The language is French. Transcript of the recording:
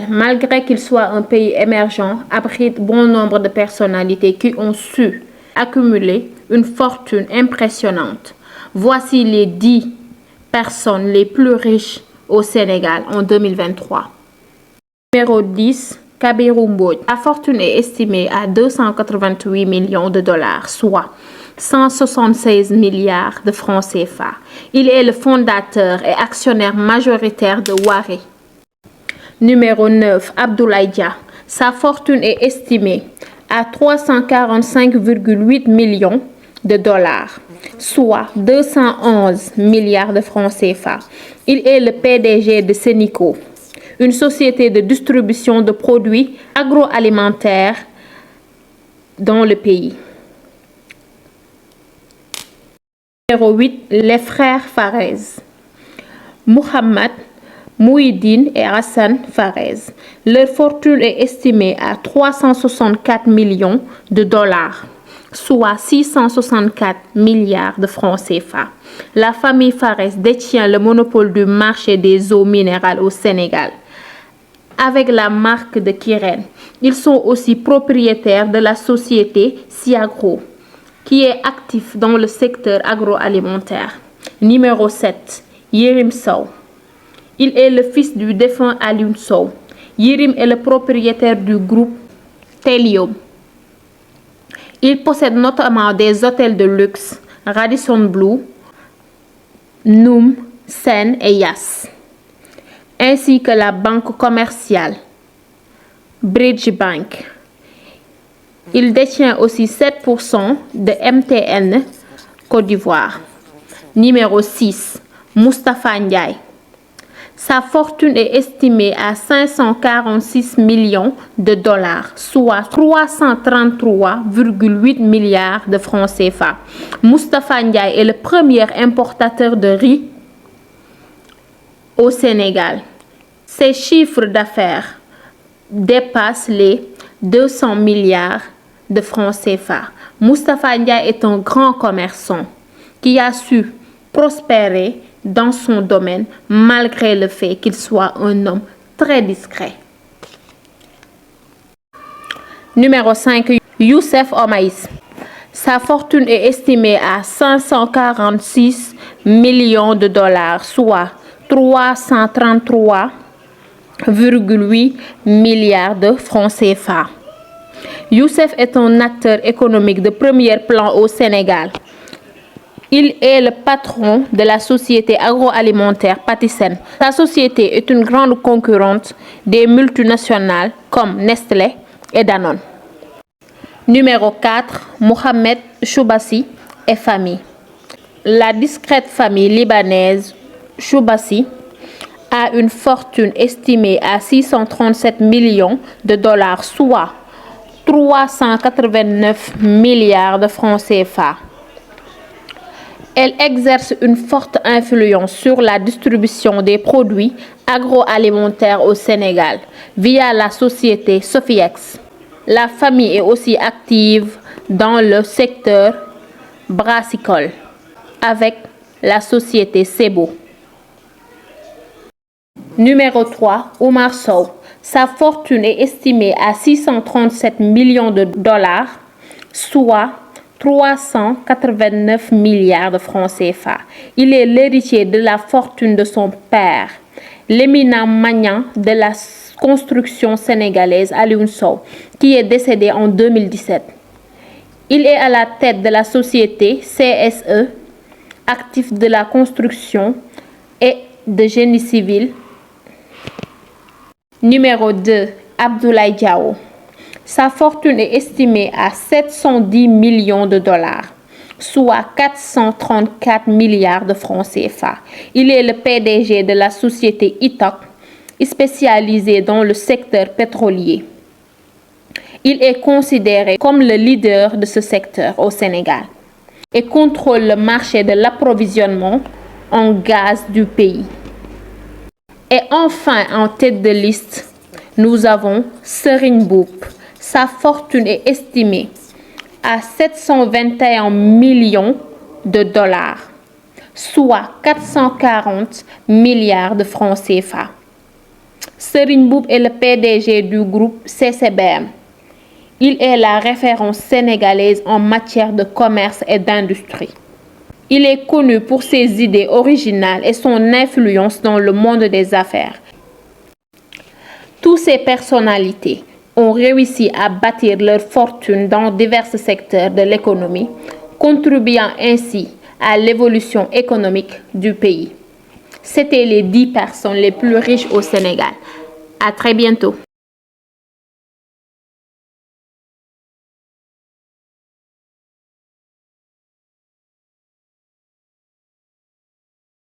malgré qu'il soit un pays émergent, abrite bon nombre de personnalités qui ont su accumuler une fortune impressionnante. Voici les 10 personnes les plus riches au Sénégal en 2023. Numéro 10, Kabirou Mbodj. La fortune est estimée à 288 millions de dollars, soit 176 milliards de francs CFA. Il est le fondateur et actionnaire majoritaire de Wari. Numéro 9, Abdoulaye Dia. Sa fortune est estimée à 345,8 millions de dollars, soit 211 milliards de francs CFA. Il est le PDG de Senico, une société de distribution de produits agroalimentaires dans le pays. Numéro 8, les frères Farez. Mohamed, Mouhidine et Hassan Farez. Leur fortune est estimée à 364 millions de dollars, soit 664 milliards de francs CFA. La famille Farez détient le monopole du marché des eaux minérales au Sénégal, avec la marque de Kirène. Ils sont aussi propriétaires de la société Siagro, qui est actif dans le secteur agroalimentaire. Numéro 7, Yerim Sow. Il est le fils du défunt Alioune Sow. Yerim est le propriétaire du groupe Telium. Il possède notamment des hôtels de luxe, Radisson Blu, Noum, Sen et Yas, ainsi que la banque commerciale Bridge Bank. Il détient aussi 7% de MTN Côte d'Ivoire. Numéro 6, Moustapha Ndiaye. Sa fortune est estimée à 546 millions de dollars, soit 333,8 milliards de francs CFA. Moustapha Ndiaye est le premier importateur de riz au Sénégal. Ses chiffres d'affaires dépassent les 200 milliards de francs CFA. Moustapha Ndiaye est un grand commerçant qui a su prospérer dans son domaine malgré le fait qu'il soit un homme très discret. Numéro 5, Youssef Omaïs. Sa fortune est estimée à 546 millions de dollars, soit 333,8 milliards de francs CFA. Youssef est un acteur économique de premier plan au Sénégal. Il est le patron de la société agroalimentaire Patisen. Sa société est une grande concurrente des multinationales comme Nestlé et Danone. Numéro 4, Mohamed Choubassi et famille. La discrète famille libanaise Choubassi a une fortune estimée à 637 millions de dollars, soit 389 milliards de francs CFA. Elle exerce une forte influence sur la distribution des produits agroalimentaires au Sénégal via la société Sofiex. La famille est aussi active dans le secteur brassicole avec la société Sebo. Numéro 3, Oumar Sow. Sa fortune est estimée à 637 millions de dollars, soit 389 milliards de francs CFA. Il est l'héritier de la fortune de son père, l'éminent magnat de la construction sénégalaise Alioune Sow, qui est décédé en 2017. Il est à la tête de la société CSE, actif de la construction et de génie civil. Numéro 2, Abdoulaye Diao. Sa fortune est estimée à 710 millions de dollars, soit 434 milliards de francs CFA. Il est le PDG de la société ITOC, spécialisée dans le secteur pétrolier. Il est considéré comme le leader de ce secteur au Sénégal et contrôle le marché de l'approvisionnement en gaz du pays. Et enfin, en tête de liste, nous avons Serigne Mboup. Sa fortune est estimée à 721 millions de dollars, soit 440 milliards de francs CFA. Serigne Mboup est le PDG du groupe CCBM. Il est la référence sénégalaise en matière de commerce et d'industrie. Il est connu pour ses idées originales et son influence dans le monde des affaires. Toutes ces personnalités ont réussi à bâtir leur fortune dans divers secteurs de l'économie, contribuant ainsi à l'évolution économique du pays. C'étaient les 10 personnes les plus riches au Sénégal. À très bientôt.